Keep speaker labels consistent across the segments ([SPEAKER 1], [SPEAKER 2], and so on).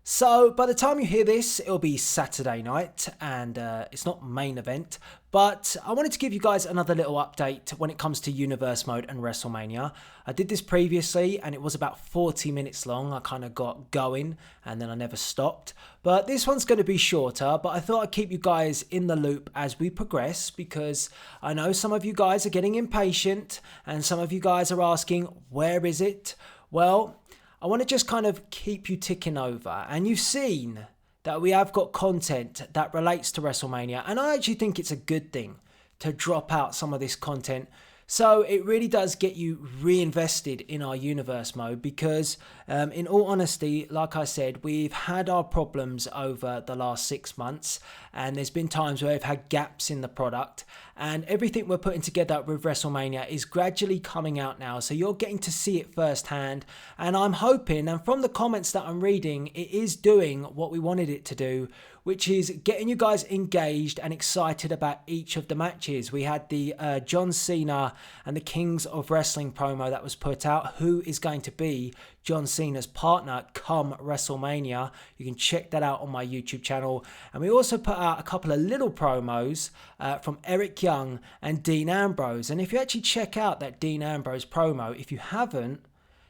[SPEAKER 1] So by the time you hear this, it'll be Saturday night and it's not main event, but I wanted to give you guys another little update when it comes to Universe Mode and WrestleMania. I did this previously and it was about 40 minutes long. I kind of got going and then I never stopped. But this one's going to be shorter, but I thought I'd keep you guys in the loop as we progress because I know some of you guys are getting impatient and some of you guys are asking, where is it? Well, I want to just kind of keep you ticking over, and you've seen that we have got content that relates to WrestleMania, and I actually think it's a good thing to drop out some of this content. So it really does get you reinvested in our universe mode because in all honesty, like I said, we've had our problems over the last 6 months and there's been times where we've had gaps in the product, and everything we're putting together with WrestleMania is gradually coming out now. So you're getting to see it firsthand, and I'm hoping, and from the comments that I'm reading, it is doing what we wanted it to do, which is getting you guys engaged and excited about each of the matches. We had the John Cena and the Kings of Wrestling promo that was put out. Who is going to be John Cena's partner come WrestleMania? You can check that out on my YouTube channel. And we also put out a couple of little promos from Eric Young and Dean Ambrose. And if you actually check out that Dean Ambrose promo, if you haven't,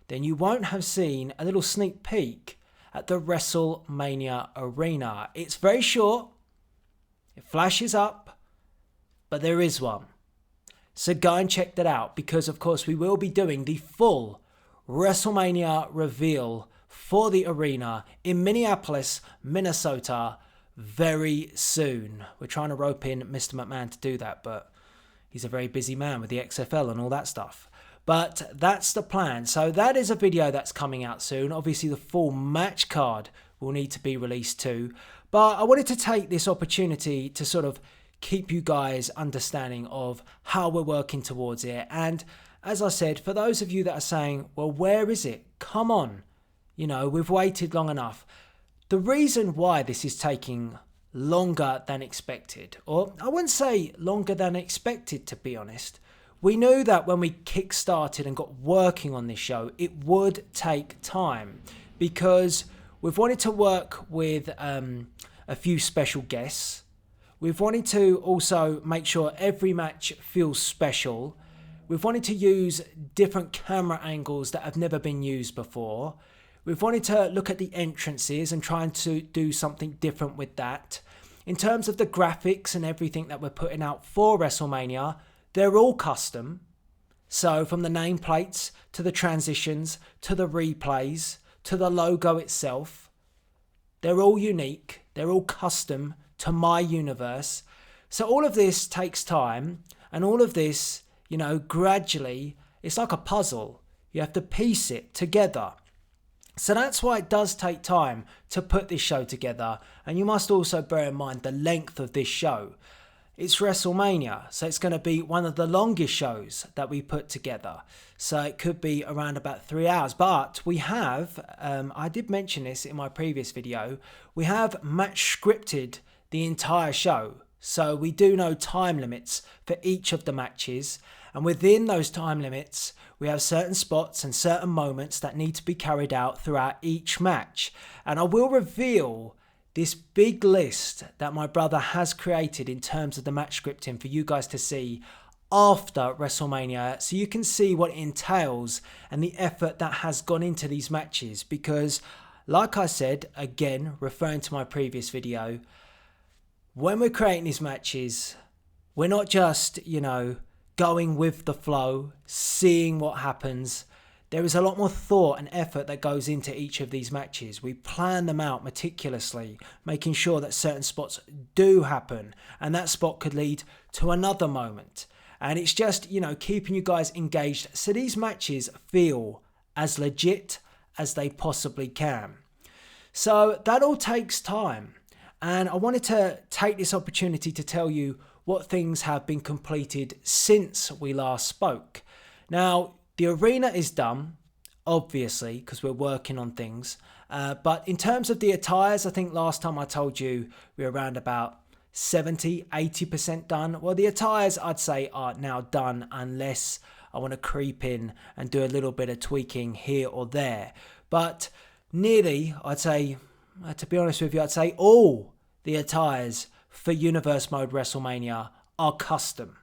[SPEAKER 1] then you won't have seen a little sneak peek at the WrestleMania arena. It's very short, it flashes up, but there is one. So go and check that out because of course we will be doing the full WrestleMania reveal for the arena in Minneapolis, Minnesota very soon. We're trying to rope in Mr. McMahon to do that, but he's a very busy man with the XFL and all that stuff. But that's the plan. So that is a video that's coming out soon. Obviously, the full match card will need to be released too. But I wanted to take this opportunity to sort of keep you guys understanding of how we're working towards it. And as I said, for those of you that are saying, well, where is it? Come on. You know, we've waited long enough. The reason why this is taking longer than expected, or I wouldn't say longer than expected, to be honest. We knew that when we kick-started and got working on this show, it would take time because we've wanted to work with a few special guests. We've wanted to also make sure every match feels special. We've wanted to use different camera angles that have never been used before. We've wanted to look at the entrances and trying to do something different with that. In terms of the graphics and everything that we're putting out for WrestleMania, they're all custom. So from the nameplates to the transitions to the replays to the logo itself, they're all unique. They're all custom to my universe. So all of this takes time, and all of this, you know, gradually, it's like a puzzle. You have to piece it together. So that's why it does take time to put this show together. And you must also bear in mind the length of this show. It's WrestleMania, so it's going to be one of the longest shows that we put together. So it could be around about 3 hours. But we have, I did mention this in my previous video, we have match scripted the entire show. So we do know time limits for each of the matches. And within those time limits, we have certain spots and certain moments that need to be carried out throughout each match. And I will reveal this big list that my brother has created in terms of the match scripting for you guys to see after WrestleMania, so you can see what it entails and the effort that has gone into these matches. Because like I said, again, referring to my previous video, when we're creating these matches, we're not just, you know, going with the flow, seeing what happens. There is a lot more thought and effort that goes into each of these matches. We plan them out meticulously, making sure that certain spots do happen, and that spot could lead to another moment. And it's just, you know, keeping you guys engaged so these matches feel as legit as they possibly can. So that all takes time. And I wanted to take this opportunity to tell you what things have been completed since we last spoke. Now, the arena is done, obviously, because we're working on things. But in terms of the attires, I think last time I told you we were around about 70, 80% done. Well, the attires I'd say are now done unless I want to creep in and do a little bit of tweaking here or there. But nearly, I'd say to be honest with you, I'd say all the attires for Universe Mode WrestleMania are custom.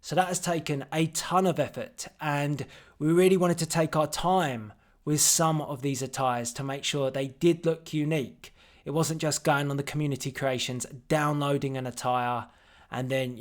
[SPEAKER 1] So that has taken a ton of effort, and we really wanted to take our time with some of these attires to make sure they did look unique. It wasn't just going on the community creations, downloading an attire and then,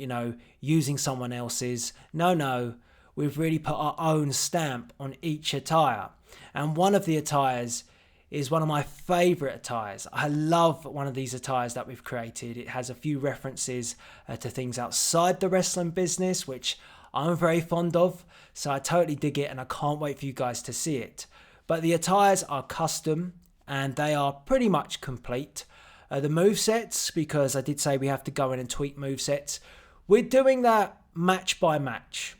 [SPEAKER 1] using someone else's. No, we've really put our own stamp on each attire. And one of the attires is one of my favourite attires. I love one of these attires that we've created. It has a few references to things outside the wrestling business, which I'm very fond of. So I totally dig it, and I can't wait for you guys to see it. But the attires are custom, and they are pretty much complete. The movesets, because I did say we have to go in and tweak movesets, we're doing that match by match.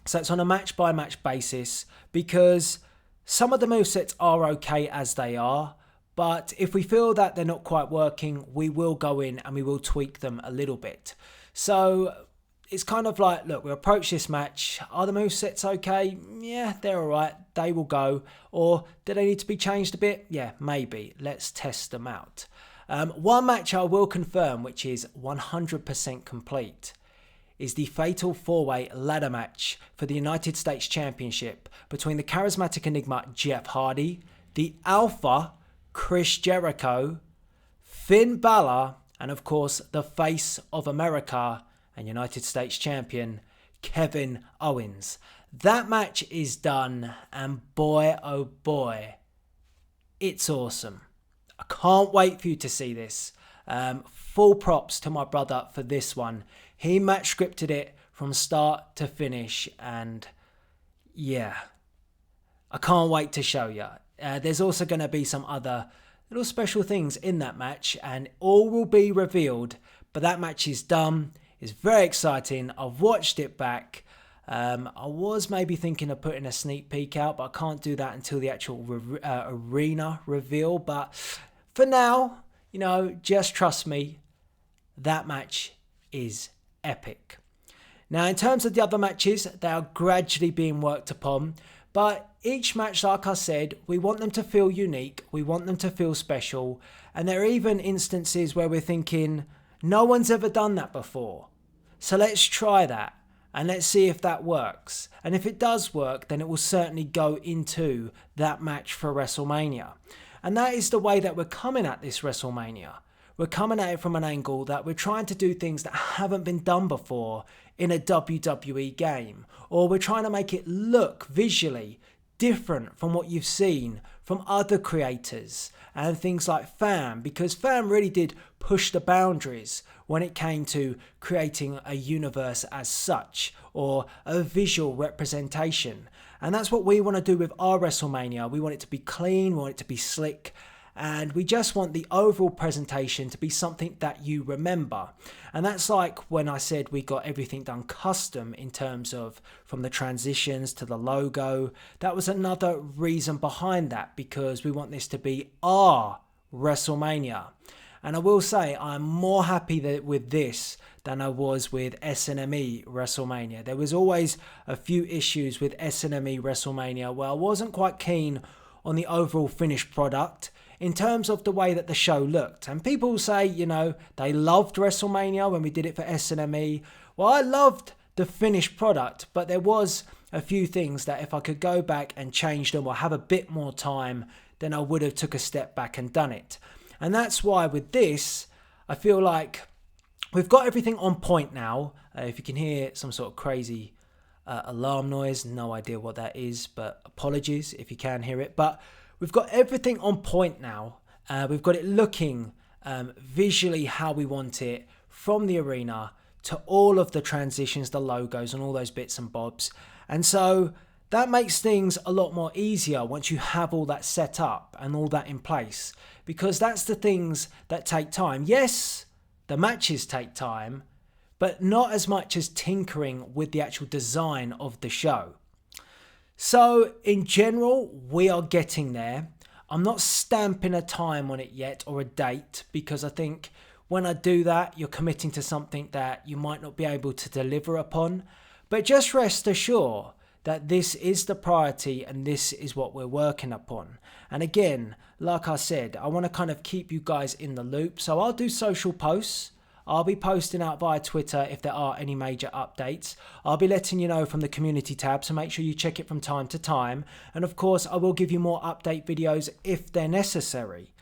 [SPEAKER 1] So it's on a match by match basis, because some of the movesets are okay as they are, but if we feel that they're not quite working, we will go in and we will tweak them a little bit. So it's kind of like, look, we'll approach this match. Are the movesets okay? Yeah, they're all right. They will go. Or do they need to be changed a bit? Yeah, maybe. Let's test them out. One match I will confirm, which is 100% complete, is the Fatal 4-Way ladder match for the United States Championship between the charismatic enigma Jeff Hardy, the Alpha Chris Jericho, Finn Balor, and of course the face of America and United States Champion Kevin Owens. That match is done, and boy oh boy, it's awesome. I can't wait for you to see this. Full props to my brother for this one. He match scripted it from start to finish, and yeah, I can't wait to show you. There's also going to be some other little special things in that match, and all will be revealed, but that match is done. It's very exciting. I've watched it back. I was maybe thinking of putting a sneak peek out, but I can't do that until the actual arena reveal. But for now, just trust me, that match is epic. Now, in terms of the other matches, they are gradually being worked upon, but each match, like I said, we want them to feel unique, we want them to feel special, and there are even instances where we're thinking, no one's ever done that before. So let's try that, and let's see if that works. And if it does work, then it will certainly go into that match for WrestleMania. And that is the way that we're coming at this WrestleMania. We're coming at it from an angle that we're trying to do things that haven't been done before in a WWE game. Or we're trying to make it look visually different from what you've seen from other creators and things like Fam, because Fam really did push the boundaries when it came to creating a universe as such, or a visual representation. And that's what we want to do with our WrestleMania. We want it to be clean, we want it to be slick, and we just want the overall presentation to be something that you remember. And that's like when I said we got everything done custom in terms of from the transitions to the logo. That was another reason behind that, because we want this to be our WrestleMania. And I will say I'm more happy with this than I was with SNME WrestleMania. There was always a few issues with SNME WrestleMania where I wasn't quite keen on the overall finished product in terms of the way that the show looked. And people say, they loved WrestleMania when we did it for SNME. Well, I loved the finished product, but there was a few things that if I could go back and change them or have a bit more time, then I would have took a step back and done it. And that's why with this, I feel like we've got everything on point now. If you can hear some sort of crazy alarm noise, no idea what that is, but apologies if you can hear it. But we've got everything on point now. We've got it looking visually how we want it, from the arena to all of the transitions, the logos and all those bits and bobs. And so that makes things a lot more easier once you have all that set up and all that in place, because that's the things that take time. Yes, the matches take time, but not as much as tinkering with the actual design of the show. So in general, we are getting there. I'm not stamping a time on it yet or a date, because I think when I do that, you're committing to something that you might not be able to deliver upon. But just rest assured that this is the priority and this is what we're working upon. And again, like I said, I want to kind of keep you guys in the loop. So I'll do social posts. I'll be posting out via Twitter if there are any major updates. I'll be letting you know from the community tab, so make sure you check it from time to time. And of course, I will give you more update videos if they're necessary.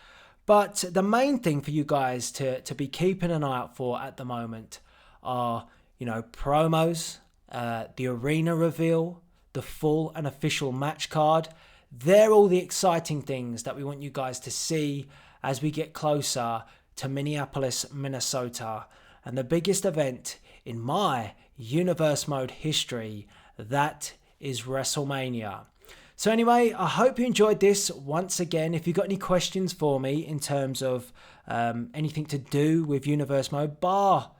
[SPEAKER 1] But the main thing for you guys to be keeping an eye out for at the moment are, promos, the arena reveal, the full and official match card. They're all the exciting things that we want you guys to see as we get closer to Minneapolis, Minnesota, and the biggest event in my Universe Mode history, that is WrestleMania. So anyway, I hope you enjoyed this. Once again, if you've got any questions for me in terms of anything to do with Universe Mode, bar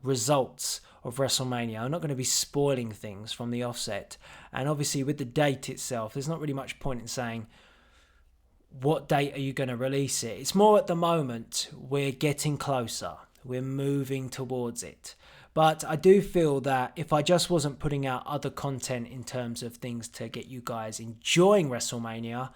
[SPEAKER 1] results of WrestleMania, I'm not going to be spoiling things from the offset. And obviously with the date itself, there's not really much point in saying what date are you going to release it. It's more at the moment, we're getting closer. We're moving towards it. But I do feel that if I just wasn't putting out other content in terms of things to get you guys enjoying WrestleMania,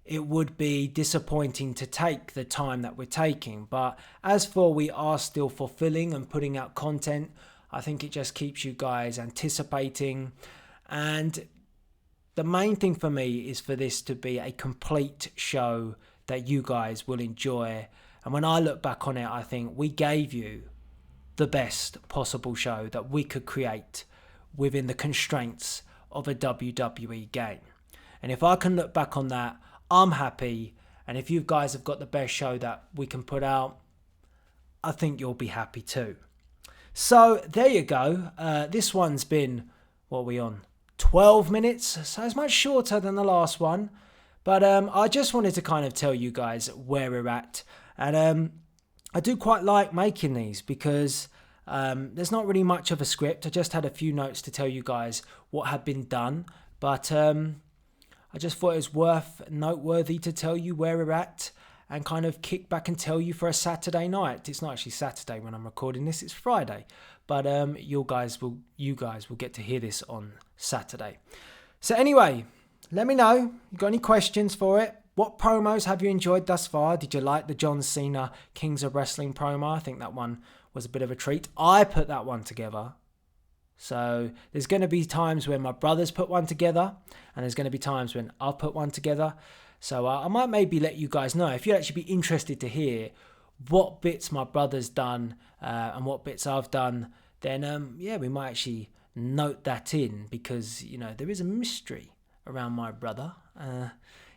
[SPEAKER 1] it would be disappointing to take the time that we're taking. But as for we are still fulfilling and putting out content, I think it just keeps you guys anticipating. And the main thing for me is for this to be a complete show that you guys will enjoy. And when I look back on it, I think we gave you the best possible show that we could create within the constraints of a WWE game. And if I can look back on that, I'm happy. And if you guys have got the best show that we can put out, I think you'll be happy too. So there you go. This one's been, what are we on? 12 minutes, so it's much shorter than the last one. But I just wanted to kind of tell you guys where we're at. And I do quite like making these because there's not really much of a script. I just had a few notes to tell you guys what had been done. But I just thought it was noteworthy to tell you where we're at and kind of kick back and tell you for a Saturday night. It's not actually Saturday when I'm recording this, it's Friday. But you guys will get to hear this on Saturday. So anyway, let me know. You got any questions for it? What promos have you enjoyed thus far? Did you like the John Cena Kings of Wrestling promo? I think that one was a bit of a treat. I put that one together. So there's going to be times when my brothers put one together, and there's going to be times when I've put one together. So I might maybe let you guys know if you'd actually be interested to hear what bits my brother's done and what bits I've done. Then we might actually note that in because there is a mystery around my brother.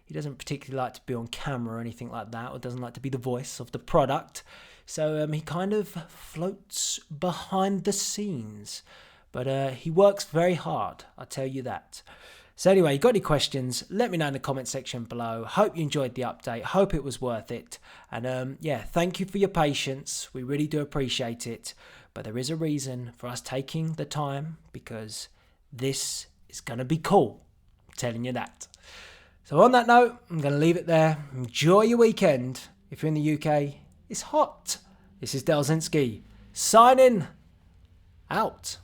[SPEAKER 1] He doesn't particularly like to be on camera or anything like that, or doesn't like to be the voice of the product. So he kind of floats behind the scenes. But he works very hard, I'll tell you that. So anyway, you got any questions, let me know in the comment section below. Hope you enjoyed the update. Hope it was worth it. And thank you for your patience. We really do appreciate it. But there is a reason for us taking the time because this is going to be cool. I'm telling you that. So on that note, I'm going to leave it there. Enjoy your weekend. If you're in the UK, it's hot. This is Delzinski signing out.